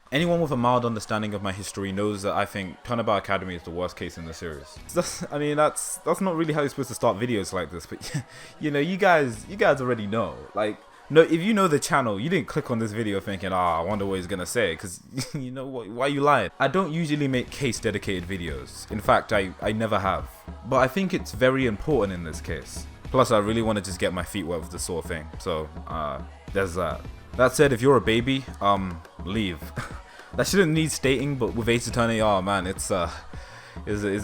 Anyone with a mild understanding of my history knows that I think Turnabout Academy is the worst case in the series. That's not really how you're supposed to start videos like this, but you guys already know. Like, no, if you know the channel, you didn't click on this video thinking, I wonder what he's gonna say, because you know what, why are you lying? I don't usually make case dedicated videos. In fact, I never have. But I think it's very important in this case. Plus, I really want to just get my feet wet with this sort of thing. So, there's that. That said, if you're a baby, leave. That shouldn't need stating, but with Ace Attorney, oh man, it's a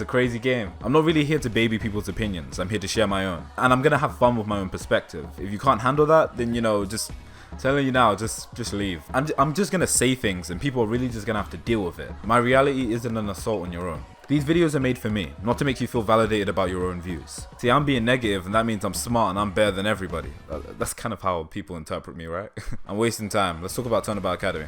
crazy game. I'm not really here to baby people's opinions. I'm here to share my own. And I'm gonna have fun with my own perspective. If you can't handle that, then, just telling you now, just leave. I'm just gonna say things and people are really just gonna have to deal with it. My reality isn't an assault on your own. These videos are made for me, not to make you feel validated about your own views. See, I'm being negative and that means I'm smart and I'm better than everybody. That's kind of how people interpret me, right? I'm wasting time. Let's talk about Turnabout Academy.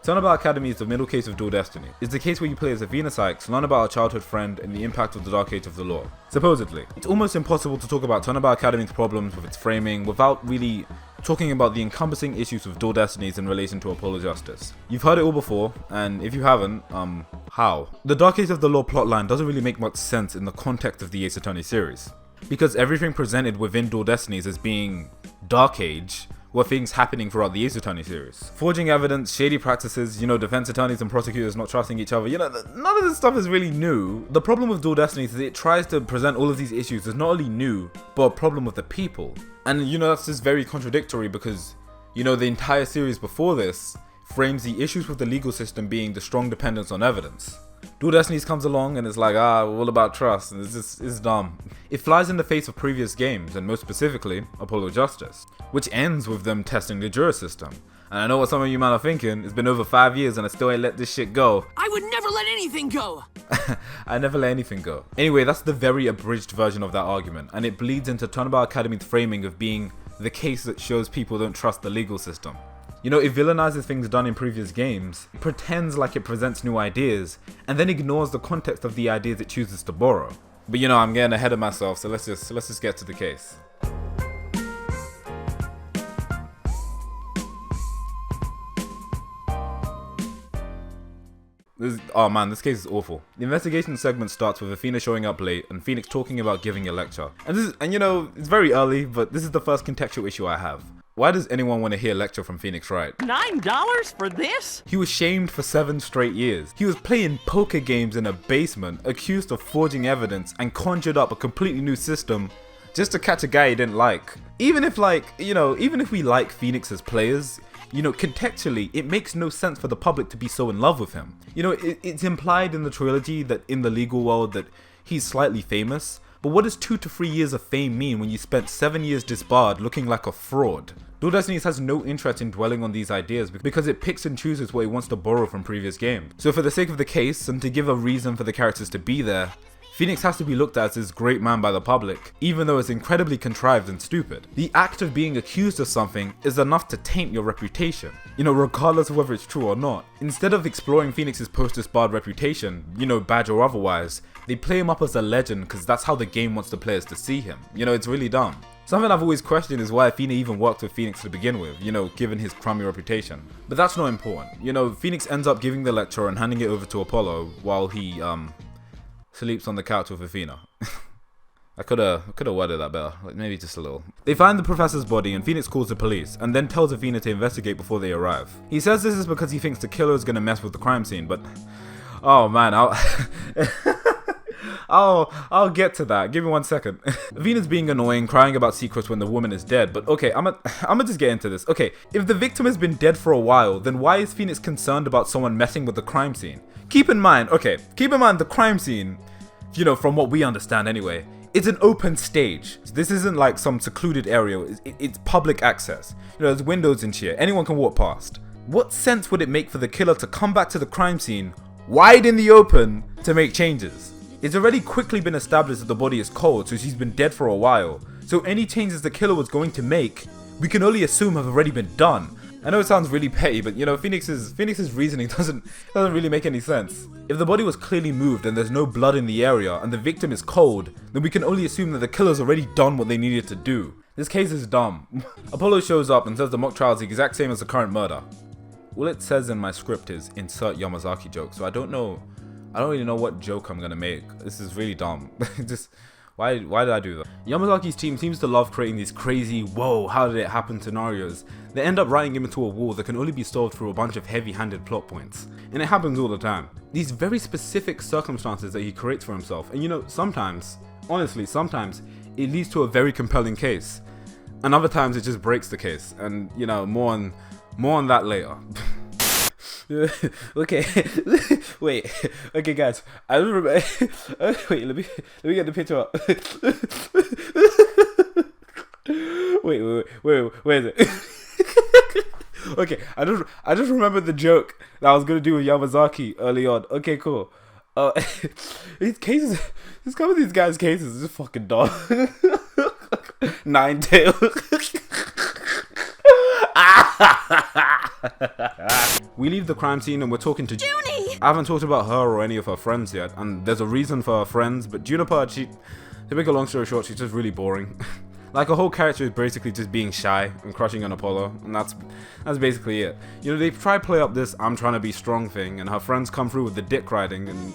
Turnabout Academy is the middle case of Dual Destiny. It's the case where you play as Athena Sykes, learn about a childhood friend, and the impact of the Dark Age of the Law. Supposedly. It's almost impossible to talk about Turnabout Academy's problems with its framing without really talking about the encompassing issues of Dual Destinies in relation to Apollo Justice. You've heard it all before, and if you haven't, how? The Dark Age of the Law plotline doesn't really make much sense in the context of the Ace Attorney series, because everything presented within Dual Destinies as being Dark Age were things happening throughout the Ace Attorney series. Forging evidence, shady practices, defense attorneys and prosecutors not trusting each other, none of this stuff is really new. The problem with Dual Destinies is it tries to present all of these issues as not only new, but a problem with the people. And that's just very contradictory because, the entire series before this frames the issues with the legal system being the strong dependence on evidence. Dual Destinies comes along and it's like, we're all about trust, and it's dumb. It flies in the face of previous games, and most specifically, Apollo Justice, which ends with them testing the juror system. And I know what some of you might are thinking, it's been over 5 years and I still ain't let this shit go. I would never let anything go! I never let anything go. Anyway, that's the very abridged version of that argument, and it bleeds into Turnabout Academy's framing of being the case that shows people don't trust the legal system. It villainizes things done in previous games, pretends like it presents new ideas, and then ignores the context of the ideas it chooses to borrow. But I'm getting ahead of myself, so let's just get to the case. This case is awful. The investigation segment starts with Athena showing up late and Phoenix talking about giving a lecture. It's very early, but this is the first contextual issue I have. Why does anyone want to hear a lecture from Phoenix Wright? $9 for this? He was shamed for 7 straight years. He was playing poker games in a basement, accused of forging evidence, and conjured up a completely new system just to catch a guy he didn't like. Even if we like Phoenix as players, contextually, it makes no sense for the public to be so in love with him. It's implied in the trilogy that in the legal world that he's slightly famous, but what does 2 to 3 years of fame mean when you spent 7 years disbarred looking like a fraud? Dual Destinies has no interest in dwelling on these ideas because it picks and chooses what it wants to borrow from previous games. So for the sake of the case, and to give a reason for the characters to be there, Phoenix has to be looked at as this great man by the public, even though it's incredibly contrived and stupid. The act of being accused of something is enough to taint your reputation, regardless of whether it's true or not. Instead of exploring Phoenix's post-disbarred reputation, badge or otherwise, they play him up as a legend because that's how the game wants the players to see him. It's really dumb. Something I've always questioned is why Athena even worked with Phoenix to begin with, given his crummy reputation. But that's not important. Phoenix ends up giving the lecture and handing it over to Apollo while he, sleeps on the couch with Athena. I could have worded that better, maybe just a little. They find the professor's body and Phoenix calls the police and then tells Athena to investigate before they arrive. He says this is because he thinks the killer is going to mess with the crime scene, but oh man, I'll get to that. Give me 1 second. Athena's being annoying, crying about secrets when the woman is dead, but okay, I'ma just get into this. Okay, if the victim has been dead for a while, then why is Phoenix concerned about someone messing with the crime scene? Keep in mind the crime scene, from what we understand anyway, it's an open stage. This isn't like some secluded area, it's public access. There's windows and shit, anyone can walk past. What sense would it make for the killer to come back to the crime scene, wide in the open, to make changes? It's already quickly been established that the body is cold, so she's been dead for a while. So So any changes the killer was going to make, we can only assume have already been done. I know it sounds really petty, but you know, Phoenix's reasoning doesn't really make any sense. If the body was clearly moved and there's no blood in the area and the victim is cold, then we can only assume that the killer's already done what they needed to do. This case is dumb. Apollo shows up and says the mock trial is the exact same as the current murder. All it says in my script is insert Yamazaki joke, so I don't really know what joke I'm gonna make. This is really dumb. Just why did I do that? Yamazaki's team seems to love creating these crazy, whoa, how did it happen scenarios. They end up writing him into a wall that can only be solved through a bunch of heavy-handed plot points. And it happens all the time. These very specific circumstances that he creates for himself. And you know, sometimes, honestly, sometimes it leads to a very compelling case. And other times it just breaks the case. And you know, more on that later. Okay, wait. Okay, guys. I don't remember. Wait, let me get the picture up. wait is it? Okay, I just remembered the joke that I was gonna do with Yamazaki early on. Okay, cool. These cases, just some of these guys' cases is just fucking dumb. Nine-tail. We leave the crime scene and we're talking to Junie! I haven't talked about her or any of her friends yet, and there's a reason for her friends, but Juniper, to make a long story short, she's just really boring. Like, her whole character is basically just being shy and crushing on Apollo, and that's basically it. You know, they try to play up this I'm trying to be strong thing, and her friends come through with the dick riding, and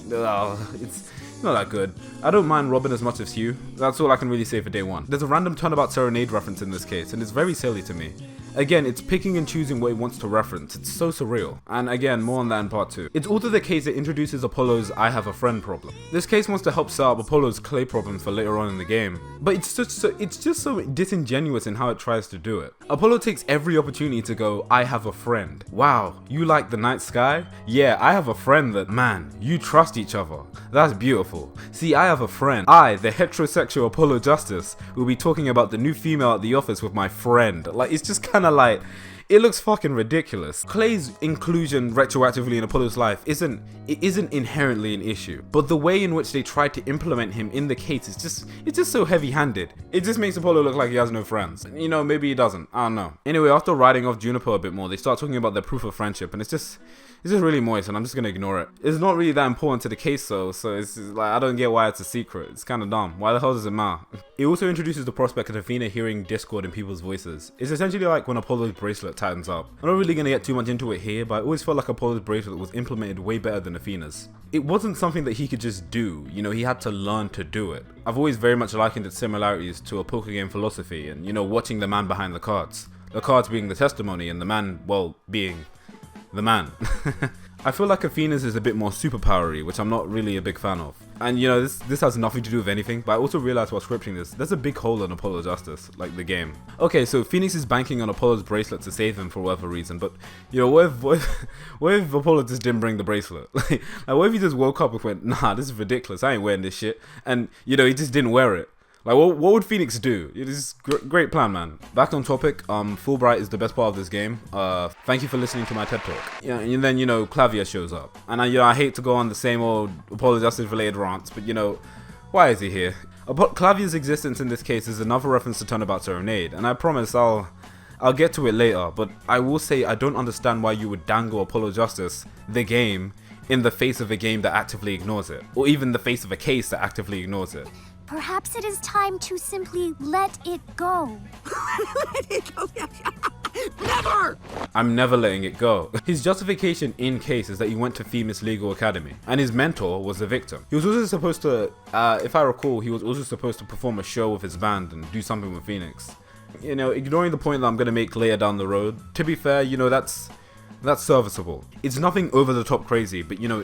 it's not that good. I don't mind Robin as much as Hugh. That's all I can really say for day one. There's a random Turnabout Serenade reference in this case, and it's very silly to me. Again, it's picking and choosing what it wants to reference. It's so surreal. And again, more on that in part 2. It's also the case that introduces Apollo's I have a friend problem. This case wants to help set up Apollo's clay problem for later on in the game, but it's just so disingenuous in how it tries to do it. Apollo takes every opportunity to go, I have a friend. Wow, you like the night sky? Yeah, I have a friend that, man, you trust each other. That's beautiful. See, I have a friend. I, the heterosexual Apollo Justice, will be talking about the new female at the office with my friend. Like, it's just kind of like, it looks fucking ridiculous. Clay's inclusion retroactively in Apollo's life isn't inherently an issue, but the way in which they try to implement him in the case is just so heavy-handed. It just makes Apollo look like he has no friends. You know, maybe he doesn't. I don't know. Anyway, after writing off Juniper a bit more, they start talking about their proof of friendship, and it's just really moist, and I'm just gonna ignore it. It's not really that important to the case though, so it's like, I don't get why it's a secret. It's kind of dumb. Why the hell does it matter? It also introduces the prospect of Athena hearing discord in people's voices. It's essentially like when Apollo's bracelet tightens up. I'm not really gonna get too much into it here, but I always felt like Apollo's bracelet was implemented way better than Athena's. It wasn't something that he could just do, you know, he had to learn to do it. I've always very much likened its similarities to a poker game philosophy and, you know, watching the man behind the cards. The cards being the testimony and the man, well, being the man. I feel like Athena's is a bit more superpowery, which I'm not really a big fan of. And you know, this has nothing to do with anything, but I also realized while scripting this, there's a big hole in Apollo Justice, like the game. Okay, so Phoenix is banking on Apollo's bracelet to save him for whatever reason, but you know, what if Apollo just didn't bring the bracelet? Like what if he just woke up and went, nah, this is ridiculous, I ain't wearing this shit, and you know, he just didn't wear it. Like, what would Phoenix do? It is great plan, man. Back on topic, Fulbright is the best part of this game. Thank you for listening to my TED Talk. Yeah, and then, you know, Clavier shows up. And I hate to go on the same old Apollo Justice related rants, but, you know, why is he here? Clavier's existence in this case is another reference to Turnabout Serenade, and I promise I'll get to it later, but I will say I don't understand why you would dangle Apollo Justice, the game, in the face of a game that actively ignores it, or even the face of a case that actively ignores it. Perhaps it is time to simply let it go. Let it go. Never! I'm never letting it go. His justification in case is that he went to Themis Legal Academy, and his mentor was the victim. He was also supposed to, if I recall, he was also supposed to perform a show with his band and do something with Phoenix. You know, ignoring the point that I'm gonna make later down the road, to be fair, you know, that's serviceable. It's nothing over the top crazy, but you know,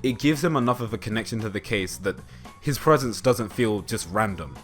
it gives him enough of a connection to the case that his presence doesn't feel just random.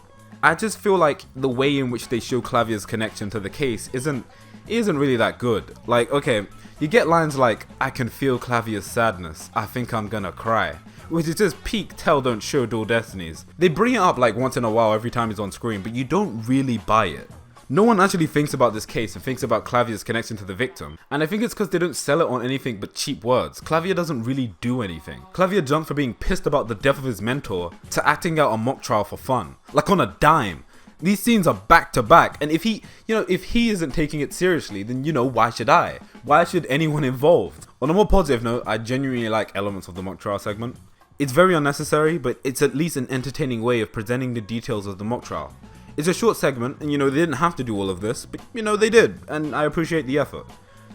I just feel like the way in which they show Clavier's connection to the case isn't really that good. Like, okay, you get lines like, I can feel Clavier's sadness, I think I'm gonna cry, which is just peak tell don't show dual destinies. They bring it up like once in a while every time he's on screen, but you don't really buy it. No one actually thinks about this case and thinks about Clavier's connection to the victim, and I think it's because they don't sell it on anything but cheap words. Clavier doesn't really do anything. Clavier jumped from being pissed about the death of his mentor to acting out a mock trial for fun, like on a dime. These scenes are back to back, and if he isn't taking it seriously, then why should I? Why should anyone involved? On a more positive note, I genuinely like elements of the mock trial segment. It's very unnecessary, but it's at least an entertaining way of presenting the details of the mock trial. It's a short segment, and they didn't have to do all of this, but they did, and I appreciate the effort.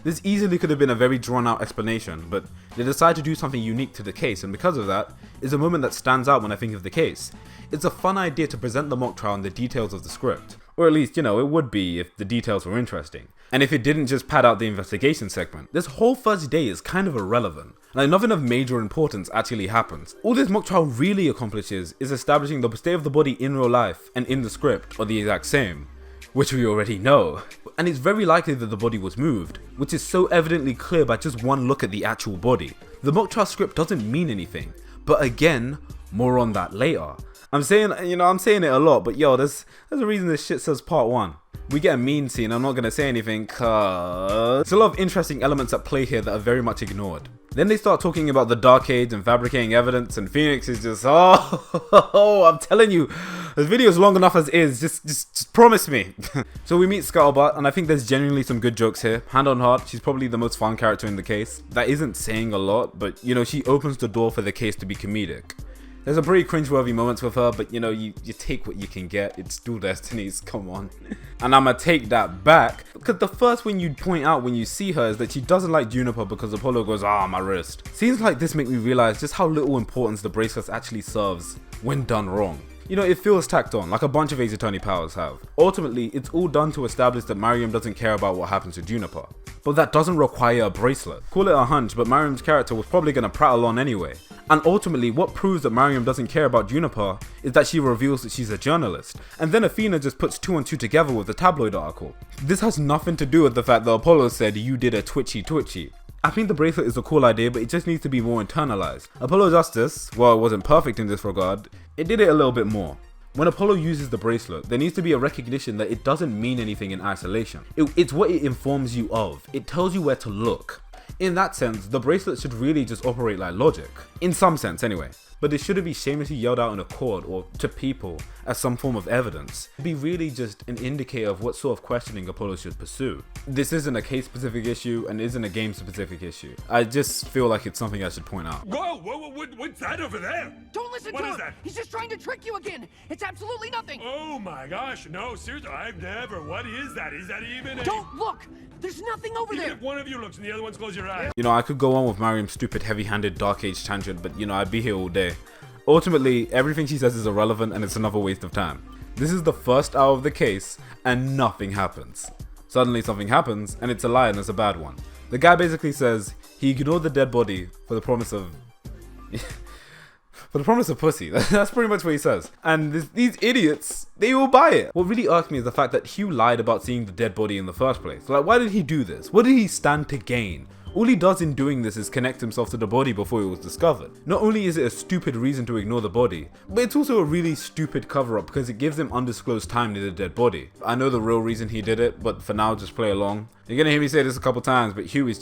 This easily could have been a very drawn out explanation, but they decided to do something unique to the case, and because of that, is a moment that stands out when I think of the case. It's a fun idea to present the mock trial and the details of the script. Or at least, it would be if the details were interesting. And if it didn't just pad out the investigation segment. This whole first day is kind of irrelevant. Like, nothing of major importance actually happens. All this mock trial really accomplishes is establishing the state of the body in real life and in the script are the exact same, which we already know. And it's very likely that the body was moved, which is so evidently clear by just one look at the actual body. The mock trial script doesn't mean anything, but again, more on that later. I'm saying it a lot, but there's a reason this shit says part 1. We get a mean scene, I'm not gonna say anything cause there's a lot of interesting elements at play here that are very much ignored. Then they start talking about the Dark Age and fabricating evidence, and Phoenix is just, I'm telling you, this video is long enough as is, just promise me. So we meet Scuttlebutt, and I think there's genuinely some good jokes here. Hand on heart, she's probably the most fun character in the case. That isn't saying a lot, but she opens the door for the case to be comedic. There's some pretty cringeworthy moments with her, but you take what you can get. It's Dual Destinies, come on. And I'ma take that back, because the first thing you'd point out when you see her is that she doesn't like Juniper because Apollo goes, my wrist. Scenes like this make me realize just how little importance the bracelet actually serves when done wrong. It feels tacked on, like a bunch of Ace Attorney powers have. Ultimately, it's all done to establish that Mariam doesn't care about what happens to Juniper. But that doesn't require a bracelet. Call it a hunch, but Mariam's character was probably gonna prattle on anyway. And ultimately, what proves that Mariam doesn't care about Juniper is that she reveals that she's a journalist. And then Athena just puts 2 and 2 together with the tabloid article. This has nothing to do with the fact that Apollo said you did a twitchy. I think the bracelet is a cool idea, but it just needs to be more internalized. Apollo Justice, while it wasn't perfect in this regard, it did it a little bit more. When Apollo uses the bracelet, there needs to be a recognition that it doesn't mean anything in isolation. It's what it informs you of. It tells you where to look. In that sense, the bracelet should really just operate like logic. In some sense, anyway. But it shouldn't be shamelessly yelled out in a court or to people as some form of evidence. It'd be really just an indicator of what sort of questioning Apollo should pursue. This isn't a case-specific issue and isn't a game-specific issue. I just feel like it's something I should point out. Whoa, what's that over there? Don't listen to him! What is that? He's just trying to trick you again! It's absolutely nothing! Oh my gosh, no, seriously, I've never. What is that? Is that even a... Don't look! There's nothing over Even there! if one of you looks and the other one's close your eyes. I could go on with Mariam's stupid heavy-handed Dark Age tangent, but I'd be here all day. Ultimately, everything she says is irrelevant and it's another waste of time. This is the first hour of the case and nothing happens. Suddenly something happens and it's a lie and it's a bad one. The guy basically says he ignored the dead body for the promise of... for the promise of pussy. That's pretty much what he says. And these idiots, they all buy it. What really irks me is the fact that Hugh lied about seeing the dead body in the first place. Like, why did he do this? What did he stand to gain? All he does in doing this is connect himself to the body before it was discovered. Not only is it a stupid reason to ignore the body, but it's also a really stupid cover-up because it gives him undisclosed time near the dead body. I know the real reason he did it, but for now just play along. You're gonna hear me say this a couple times, but Hugh is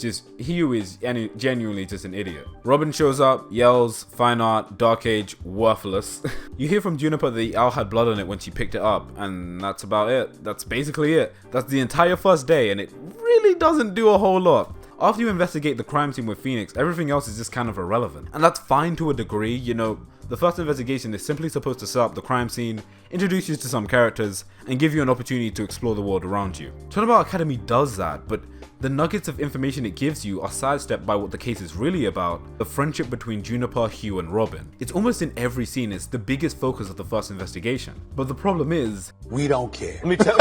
genuinely just an idiot. Robin shows up, yells, fine art, Dark Age, worthless. You hear from Juniper that the owl had blood on it when she picked it up, and that's about it. That's basically it. That's the entire first day, and it really doesn't do a whole lot. After you investigate the crime scene with Phoenix, everything else is just kind of irrelevant. And that's fine to a degree, the first investigation is simply supposed to set up the crime scene, introduce you to some characters, and give you an opportunity to explore the world around you. Turnabout Academy does that, but the nuggets of information it gives you are sidestepped by what the case is really about, the friendship between Juniper, Hugh, and Robin. It's almost in every scene, it's the biggest focus of the first investigation. But the problem is, we don't care. Let me tell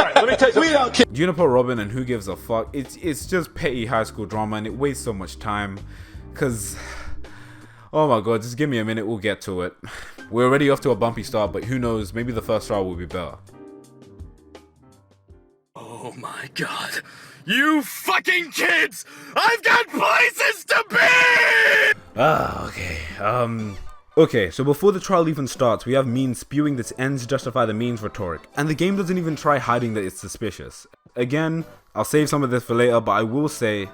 you, We don't care. Juniper, Robin, and who gives a fuck, it's just petty high school drama and it wastes so much time, cause... oh my god, just give me a minute, we'll get to it. We're already off to a bumpy start, but who knows, maybe the first trial will be better. Oh my god. You fucking kids! I've got places to be! Okay, so before the trial even starts, we have means spewing this ends justify the means rhetoric, and the game doesn't even try hiding that it's suspicious. Again, I'll save some of this for later, but I will say,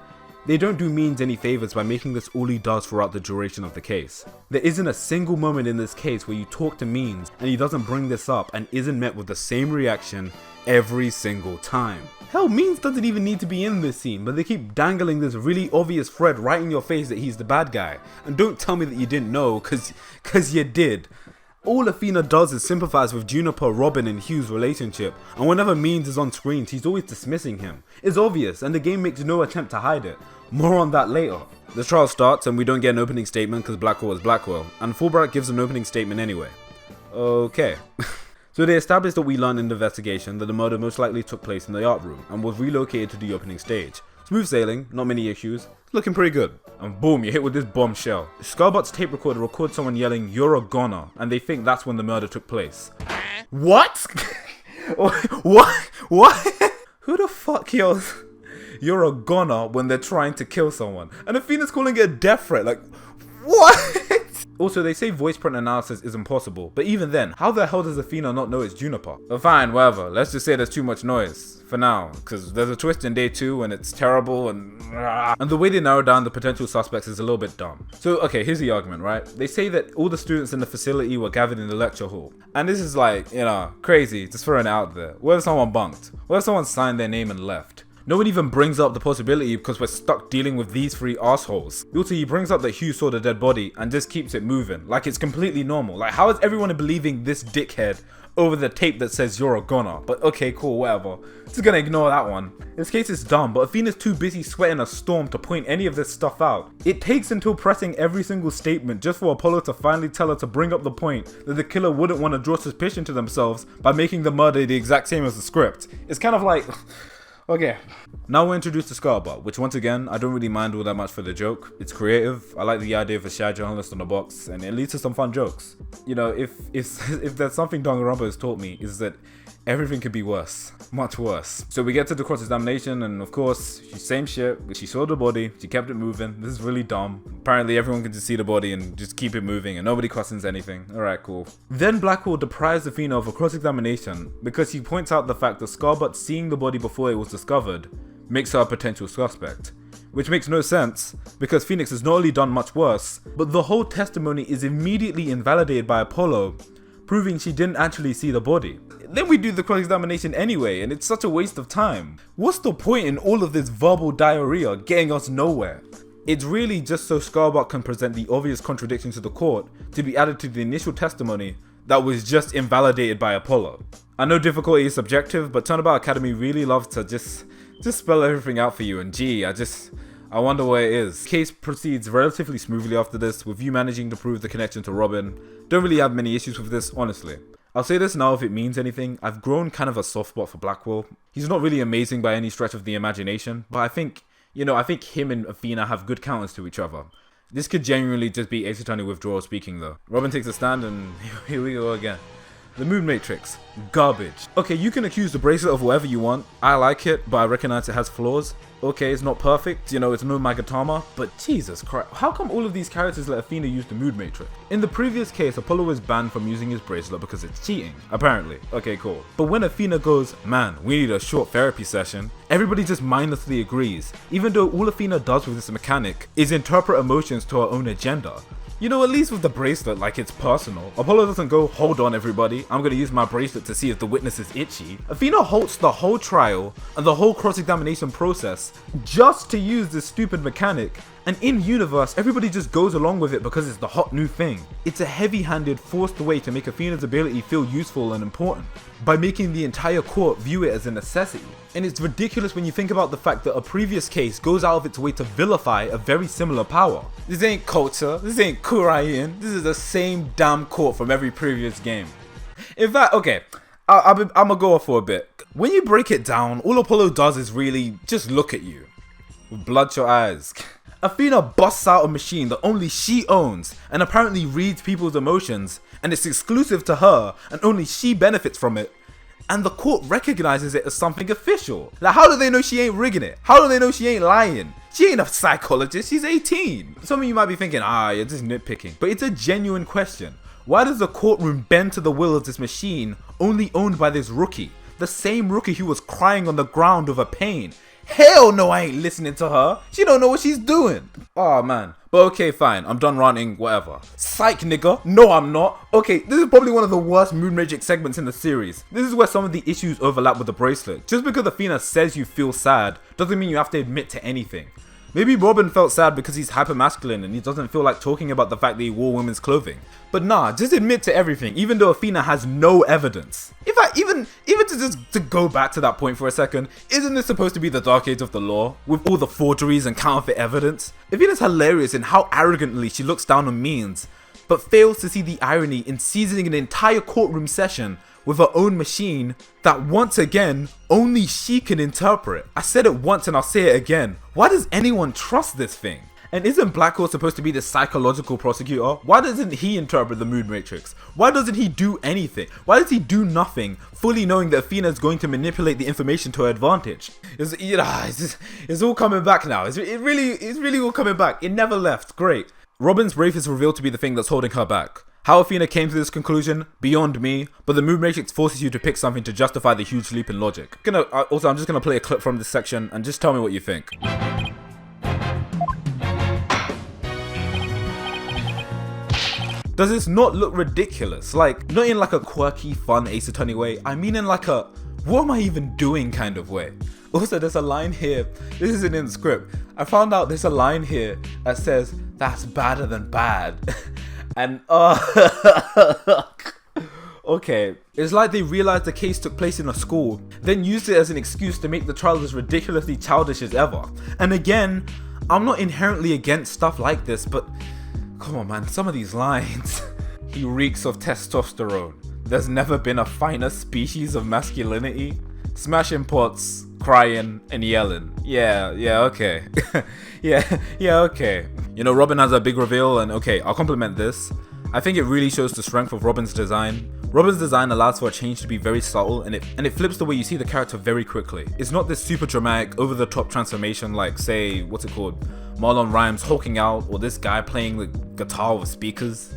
They don't do Means any favors by making this all he does throughout the duration of the case. There isn't a single moment in this case where you talk to Means and he doesn't bring this up and isn't met with the same reaction every single time. Hell, Means doesn't even need to be in this scene, but they keep dangling this really obvious thread right in your face that he's the bad guy. And don't tell me that you didn't know, cause you did. All Athena does is sympathize with Juniper, Robin and Hugh's relationship, and whenever Means is on screen, she's always dismissing him. It's obvious, and the game makes no attempt to hide it. More on that later. The trial starts and we don't get an opening statement because Blackwell is Blackwell, and Fulbright gives an opening statement anyway. Okay. So they established that we learned in the investigation that the murder most likely took place in the art room and was relocated to the opening stage. Smooth sailing, not many issues, looking pretty good. And boom, you're hit with this bombshell. Scarbot's tape recorder records someone yelling, "You're a goner," and they think that's when the murder took place. What? What? Who the fuck yells, "You're a goner," when they're trying to kill someone? And Athena's calling it a death threat, like, what? Also, they say voice print analysis is impossible, but even then, how the hell does Athena not know it's Juniper? But fine, whatever, let's just say there's too much noise, for now, because there's a twist in day 2 and it's terrible and the way they narrow down the potential suspects is a little bit dumb. So, okay, here's the argument, right? They say that all the students in the facility were gathered in the lecture hall, and this is like, you know, crazy, just throwing it out there. What if someone bunked? What if someone signed their name and left? No one even brings up the possibility because we're stuck dealing with these 3 assholes. Also, he brings up that Hugh saw the dead body and just keeps it moving, like it's completely normal. Like, how is everyone believing this dickhead over the tape that says "you're a goner"? But okay, cool, whatever. Just gonna ignore that one. This case is dumb, but Athena's too busy sweating a storm to point any of this stuff out. It takes until pressing every single statement just for Apollo to finally tell her to bring up the point that the killer wouldn't want to draw suspicion to themselves by making the murder the exact same as the script. It's kind of like... Okay, now we're introduced to Scarbot, which once again, I don't really mind all that much for the joke. It's creative, I like the idea of a shy journalist on the box, and it leads to some fun jokes. You know, if there's something Danganronpa has taught me, is that everything could be worse. Much worse. So we get to the cross-examination, and of course, same shit. She saw the body, she kept it moving. This is really dumb. Apparently everyone can just see the body and just keep it moving, and nobody questions anything. Alright, cool. Then Blackwell deprives Athena of a cross-examination because he points out the fact that Scarbot seeing the body before it was discovered makes her a potential suspect. Which makes no sense, because Phoenix has not only done much worse, but the whole testimony is immediately invalidated by Apollo, proving she didn't actually see the body. Then we do the cross-examination anyway, and it's such a waste of time. What's the point in all of this verbal diarrhea getting us nowhere? It's really just so Scarbot can present the obvious contradiction to the court to be added to the initial testimony that was just invalidated by Apollo. I know difficulty is subjective, but Turnabout Academy really loves to just spell everything out for you, and gee, I wonder where it is. The case proceeds relatively smoothly after this, with you managing to prove the connection to Robin. Don't really have many issues with this, honestly. I'll say this now if it means anything, I've grown kind of a soft spot for Blackwell. He's not really amazing by any stretch of the imagination, but I think him and Athena have good counters to each other. This could genuinely just be Ace Attorney withdrawal speaking though. Robin takes a stand and here we go again. The Moon Matrix. Garbage. Okay, you can accuse the bracelet of whatever you want. I like it, but I recognize it has flaws. Okay, it's not perfect, you know, it's no Magatama, but Jesus Christ, how come all of these characters let Athena use the Mood Matrix? In the previous case, Apollo was banned from using his bracelet because it's cheating, apparently. Okay, cool. But when Athena goes, "Man, we need a short therapy session," everybody just mindlessly agrees, even though all Athena does with this mechanic is interpret emotions to her own agenda. You know, at least with the bracelet, like, it's personal. Apollo doesn't go, "Hold on everybody, I'm gonna use my bracelet to see if the witness is itchy." Athena halts the whole trial and the whole cross-examination process just to use this stupid mechanic, and in universe, everybody just goes along with it because it's the hot new thing. It's a heavy-handed, forced way to make Athena's ability feel useful and important, by making the entire court view it as a necessity. And it's ridiculous when you think about the fact that a previous case goes out of its way to vilify a very similar power. This ain't culture, this ain't Kurain, this is the same damn court from every previous game. In fact, okay, I'ma go off for a bit. When you break it down, all Apollo does is really just look at you with bloodshot eyes. Athena busts out a machine that only she owns and apparently reads people's emotions, and it's exclusive to her and only she benefits from it. And the court recognizes it as something official. Like, how do they know she ain't rigging it? How do they know she ain't lying? She ain't a psychologist, she's 18. Some of you might be thinking, you're just nitpicking. But it's a genuine question. Why does the courtroom bend to the will of this machine only owned by this rookie? The same rookie who was crying on the ground over pain, Hell no, I ain't listening to her. She don't know what she's doing. Oh man. But okay, fine. I'm done ranting, whatever. Psych, nigga. No, I'm not. Okay, this is probably one of the worst Moon Matrix segments in the series. This is where some of the issues overlap with the bracelet. Just because Athena says you feel sad doesn't mean you have to admit to anything. Maybe Robin felt sad because he's hyper-masculine and he doesn't feel like talking about the fact that he wore women's clothing. But nah, just admit to everything, even though Athena has no evidence. In fact, even to go back to that point for a second, isn't this supposed to be the dark age of the law? With all the forgeries and counterfeit evidence? Athena's hilarious in how arrogantly she looks down on means, but fails to see the irony in seizing an entire courtroom session with her own machine that once again, only she can interpret. I said it once and I'll say it again. Why does anyone trust this thing? And isn't Blackwell supposed to be the psychological prosecutor? Why doesn't he interpret the Moon Matrix? Why doesn't he do anything? Why does he do nothing, fully knowing that Athena is going to manipulate the information to her advantage? It's all coming back now. It's really all coming back. It never left. Great. Robin's wraith is revealed to be the thing that's holding her back. How Athena came to this conclusion, beyond me, but the Moon Matrix forces you to pick something to justify the huge leap in logic. I'm just gonna play a clip from this section and just tell me what you think. Does this not look ridiculous? Like, not in like a quirky, fun Ace Attorney way, I mean in like a, what am I even doing kind of way. Also, there's a line here, this isn't in the script, I found out there's a line here that says, that's badder than bad. And okay, it's like they realized the case took place in a school, then used it as an excuse to make the trial as ridiculously childish as ever. And again, I'm not inherently against stuff like this, but come on man, some of these lines. He reeks of testosterone. There's never been a finer species of masculinity. Smashing pots, crying, and yelling. Yeah, okay. yeah, okay. You know, Robin has a big reveal, and okay, I'll compliment this. I think it really shows the strength of Robin's design. Robin's design allows for a change to be very subtle, and it flips the way you see the character very quickly. It's not this super dramatic, over-the-top transformation like, say, what's it called? Marlon Rhymes hulking out, or this guy playing the guitar with speakers.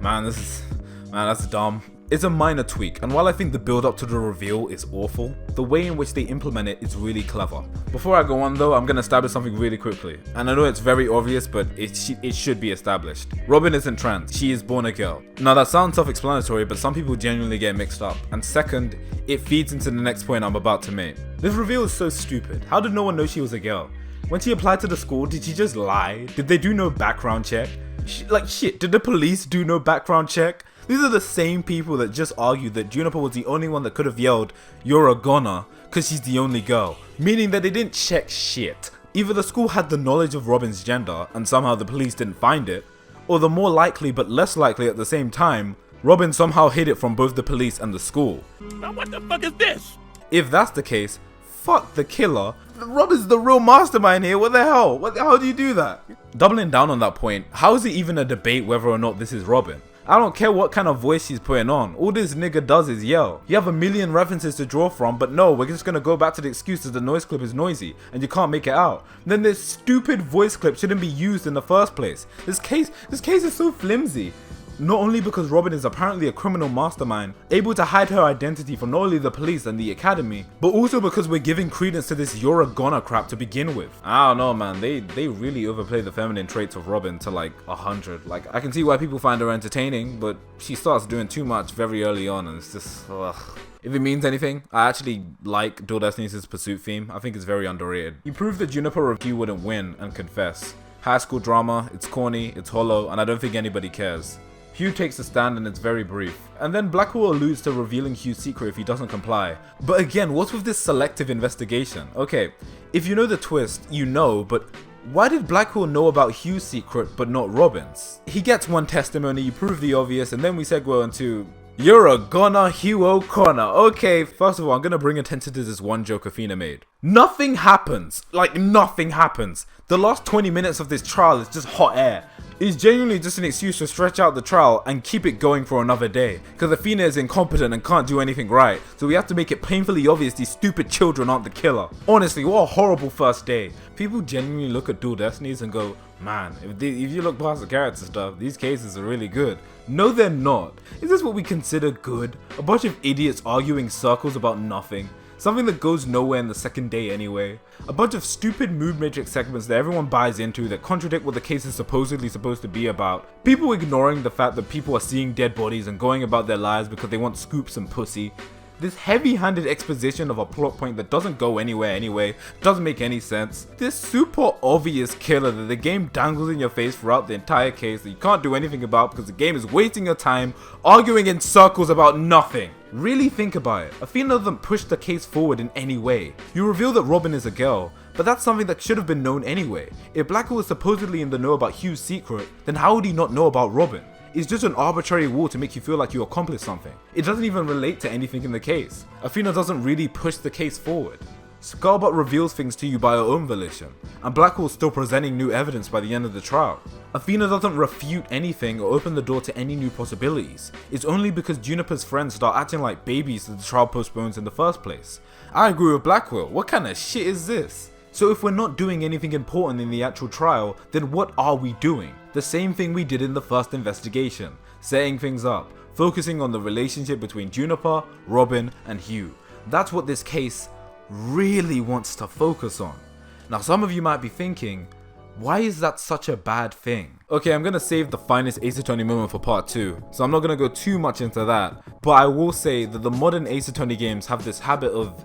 Man, that's dumb. It's a minor tweak, and while I think the build up to the reveal is awful, the way in which they implement it is really clever. Before I go on though, I'm gonna establish something really quickly, and I know it's very obvious, but it should be established. Robin isn't trans, she is born a girl. Now that sounds self-explanatory, but some people genuinely get mixed up, and second, it feeds into the next point I'm about to make. This reveal is so stupid. How did no one know she was a girl? When she applied to the school, did she just lie? Did they do no background check? Shit, did the police do no background check? These are the same people that just argued that Juniper was the only one that could have yelled, "You're a goner," cause she's the only girl. Meaning that they didn't check shit. Either the school had the knowledge of Robin's gender and somehow the police didn't find it, or the more likely but less likely at the same time, Robin somehow hid it from both the police and the school. Now what the fuck is this? If that's the case, fuck the killer. Robin's the real mastermind here, what the hell? How do you do that? Doubling down on that point, how is it even a debate whether or not this is Robin? I don't care what kind of voice she's putting on, all this nigga does is yell. You have a million references to draw from, but no, we're just gonna go back to the excuse that the noise clip is noisy and you can't make it out. Then this stupid voice clip shouldn't be used in the first place. This case is so flimsy. Not only because Robin is apparently a criminal mastermind, able to hide her identity from not only the police and the academy, but also because we're giving credence to this "you're a goner" crap to begin with. I don't know man, they really overplay the feminine traits of Robin to like 100. Like, I can see why people find her entertaining, but she starts doing too much very early on and it's just, ugh. If it means anything, I actually like Dual Destinies' pursuit theme. I think it's very underrated. You proved that Juniper Review wouldn't win and confess. High school drama, it's corny, it's hollow, and I don't think anybody cares. Hugh takes a stand and it's very brief. And then Blackwell alludes to revealing Hugh's secret if he doesn't comply. But again, what's with this selective investigation? Okay, if you know the twist, you know, but why did Blackwell know about Hugh's secret but not Robin's? He gets one testimony, you prove the obvious, and then we segue into, "You're a goner, Hugh O'Connor." Okay, first of all, I'm gonna bring attention to this one joke Athena made. Nothing happens. Like, nothing happens. The last 20 minutes of this trial is just hot air. It's genuinely just an excuse to stretch out the trial and keep it going for another day. Because Athena is incompetent and can't do anything right. So we have to make it painfully obvious these stupid children aren't the killer. Honestly, what a horrible first day. People genuinely look at Dual Destinies and go, man, if you look past the character stuff, these cases are really good. No, they're not. Is this what we consider good? A bunch of idiots arguing circles about nothing. something that goes nowhere in the second day anyway. A bunch of stupid mood matrix segments that everyone buys into that contradict what the case is supposedly supposed to be about. People ignoring the fact that people are seeing dead bodies and going about their lives because they want scoops and pussy. This heavy-handed exposition of a plot point that doesn't go anywhere anyway, doesn't make any sense. This super obvious killer that the game dangles in your face throughout the entire case that you can't do anything about because the game is wasting your time arguing in circles about nothing. Really think about it. Athena doesn't push the case forward in any way. You reveal that Robin is a girl, but that's something that should have been known anyway. If Blackwell is supposedly in the know about Hugh's secret, then how would he not know about Robin? It's just an arbitrary rule to make you feel like you accomplished something. It doesn't even relate to anything in the case. Athena doesn't really push the case forward. Scarbutt reveals things to you by her own volition, and Blackwell's still presenting new evidence by the end of the trial. Athena doesn't refute anything or open the door to any new possibilities. It's only because Juniper's friends start acting like babies that the trial postpones in the first place. I agree with Blackwell, what kind of shit is this? So if we're not doing anything important in the actual trial, then what are we doing? The same thing we did in the first investigation, setting things up, focusing on the relationship between Juniper, Robin, and Hugh. That's what this case really wants to focus on. Now some of you might be thinking, why is that such a bad thing? Okay, I'm gonna save the finest Ace Attorney moment for part 2, so I'm not gonna go too much into that, but I will say that the modern Ace Attorney games have this habit of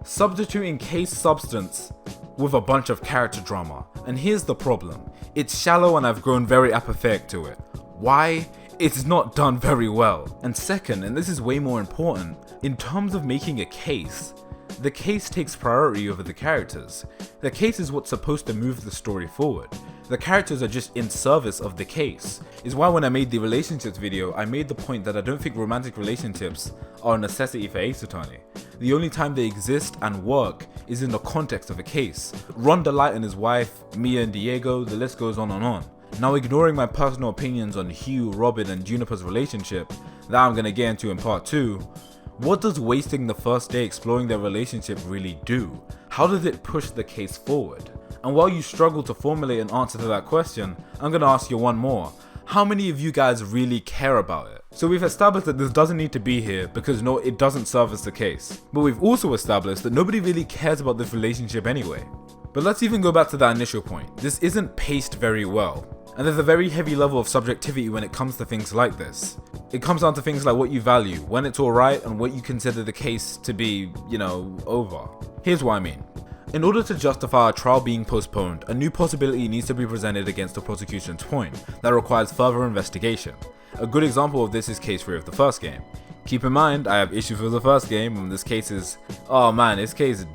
substituting case substance with a bunch of character drama, and here's the problem. It's shallow and I've grown very apathetic to it. Why? It's not done very well. And second, and this is way more important, in terms of making a case, the case takes priority over the characters. The case is what's supposed to move the story forward. The characters are just in service of the case. Is why when I made the relationships video, I made the point that I don't think romantic relationships are a necessity for Ace Attorney. The only time they exist and work is in the context of a case. Rhonda Light and his wife, Mia and Diego, the list goes on and on. Now ignoring my personal opinions on Hugh, Robin and Juniper's relationship, that I'm gonna get into in part 2, what does wasting the first day exploring their relationship really do? How does it push the case forward? And while you struggle to formulate an answer to that question, I'm gonna ask you one more. How many of you guys really care about it? So we've established that this doesn't need to be here because no, it doesn't service the case. But we've also established that nobody really cares about this relationship anyway. But let's even go back to that initial point. This isn't paced very well. And there's a very heavy level of subjectivity when it comes to things like this. It comes down to things like what you value, when it's alright, and what you consider the case to be, over. Here's what I mean. In order to justify a trial being postponed, a new possibility needs to be presented against the prosecution's point that requires further investigation. A good example of this is case 3 of the first game. Keep in mind, I have issues with the first game, and this case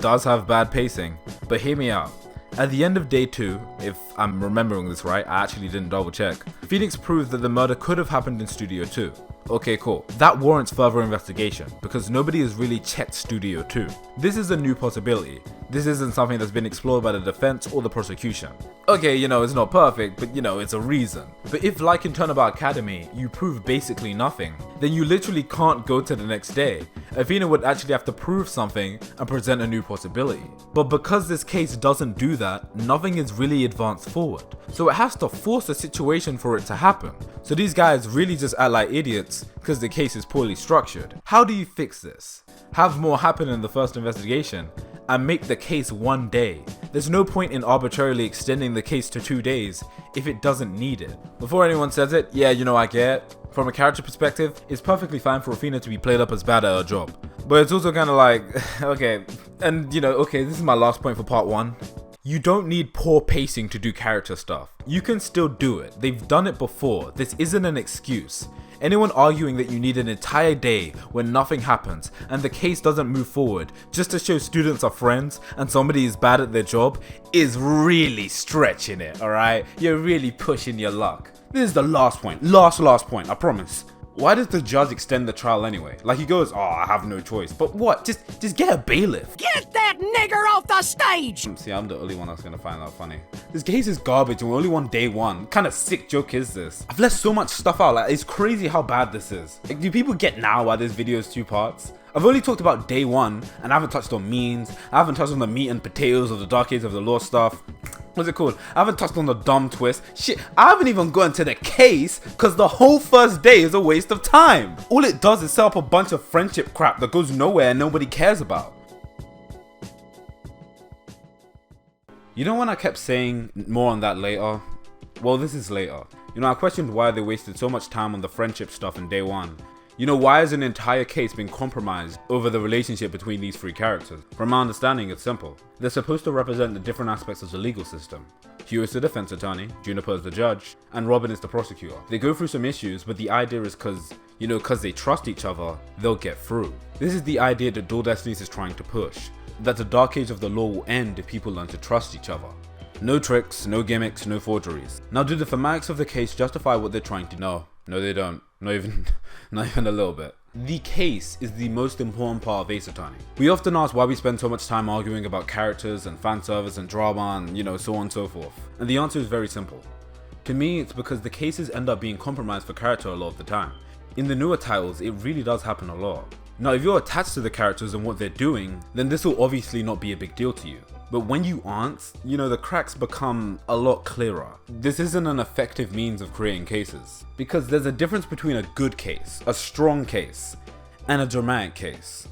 does have bad pacing, but hear me out. At the end of day 2, if I'm remembering this right, I actually didn't double check, Phoenix proved that the murder could have happened in Studio 2. Okay, cool. That warrants further investigation, because nobody has really checked Studio 2. This is a new possibility. This isn't something that's been explored by the defense or the prosecution. Okay, it's not perfect, but it's a reason. But if, like in Turnabout Academy, you prove basically nothing, then you literally can't go to the next day. Athena would actually have to prove something and present a new possibility. But because this case doesn't do that, nothing is really advanced forward. So it has to force a situation for it to happen. So these guys really just act like idiots because the case is poorly structured. How do you fix this? Have more happen in the first investigation and make the case 1 day. There's no point in arbitrarily extending the case to 2 days if it doesn't need it. Before anyone says it, yeah, I get it. From a character perspective, it's perfectly fine for Athena to be played up as bad at her job. But it's also kind of like, okay, and this is my last point for part 1. You don't need poor pacing to do character stuff. You can still do it. They've done it before. This isn't an excuse. Anyone arguing that you need an entire day when nothing happens and the case doesn't move forward just to show students are friends and somebody is bad at their job is really stretching it, alright? You're really pushing your luck. This is the last point. Last point, I promise. Why does the judge extend the trial anyway? Like he goes, oh, I have no choice. But what? Just get a bailiff. Get that nigger off the stage! See, I'm the only one that's gonna find that funny. This case is garbage and we're only on day 1. What kind of sick joke is this? I've left so much stuff out, like it's crazy how bad this is. Like, do people get now why this video is 2 parts? I've only talked about day 1 and I haven't touched on means. I haven't touched on the meat and potatoes of the Dark Age of the Law stuff. What's it called? I haven't touched on the dumb twist. Shit, I haven't even gone to the case because the whole first day is a waste of time. All it does is set up a bunch of friendship crap that goes nowhere and nobody cares about. You know when I kept saying more on that later? Well, this is later. You know, I questioned why they wasted so much time on the friendship stuff in day one. You know, why has an entire case been compromised over the relationship between these three characters? From my understanding, it's simple. They're supposed to represent the different aspects of the legal system. Hugh is the defense attorney, Juniper is the judge, and Robin is the prosecutor. They go through some issues, but the idea is cause they trust each other, they'll get through. This is the idea that Dual Destinies is trying to push. That the dark age of the law will end if people learn to trust each other. No tricks, no gimmicks, no forgeries. Now, do the thematics of the case justify what they're trying to do? No, they don't. Not even a little bit. The case is the most important part of Ace Attorney. We often ask why we spend so much time arguing about characters and fan service and drama and so on and so forth. And the answer is very simple. To me, it's because the cases end up being compromised for character a lot of the time. In the newer titles, it really does happen a lot. Now, if you're attached to the characters and what they're doing, then this will obviously not be a big deal to you. But when you aren't, the cracks become a lot clearer. This isn't an effective means of creating cases. Because there's a difference between a good case, a strong case, and a dramatic case.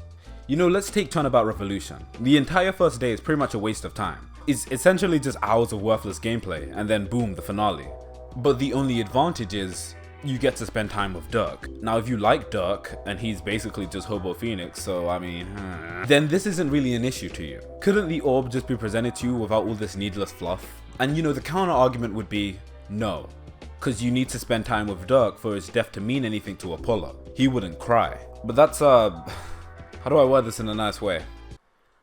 Let's take Turnabout Revolution. The entire first day is pretty much a waste of time. It's essentially just hours of worthless gameplay, and then boom, the finale. But the only advantage is, you get to spend time with Dirk. Now, if you like Dirk, and he's basically just Hobo Phoenix, so then this isn't really an issue to you. Couldn't the orb just be presented to you without all this needless fluff? And the counter argument would be, no. Cause you need to spend time with Dirk for his death to mean anything to Apollo. He wouldn't cry. But that's how do I word this in a nice way?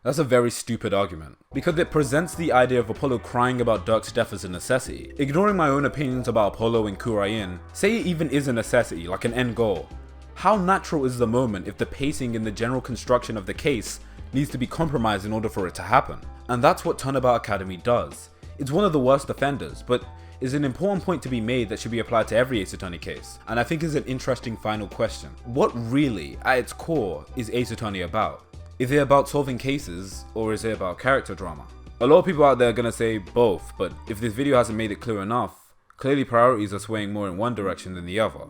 That's a very stupid argument, because it presents the idea of Apollo crying about Dirk's death as a necessity. Ignoring my own opinions about Apollo and Kurain, say it even is a necessity, like an end goal. How natural is the moment if the pacing in the general construction of the case needs to be compromised in order for it to happen? And that's what Turnabout Academy does. It's one of the worst offenders, but is an important point to be made that should be applied to every Ace Attorney case, and I think is an interesting final question. What really, at its core, is Ace Attorney about? Is it about solving cases, or is it about character drama? A lot of people out there are gonna say both, but if this video hasn't made it clear enough, clearly priorities are swaying more in one direction than the other.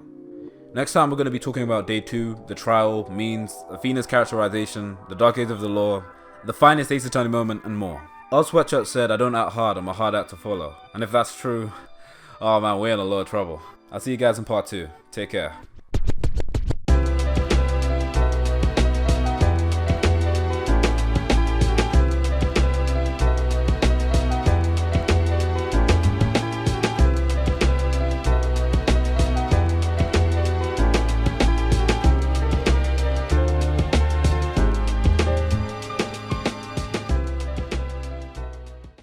Next time we're gonna be talking about Day 2, the trial, means, Athena's characterization, the dark age of the law, the finest Ace Attorney moment, and more. Our Sweatshirt said, I don't act hard, I'm a hard act to follow. And if that's true, oh man, we're in a lot of trouble. I'll see you guys in part 2. Take care.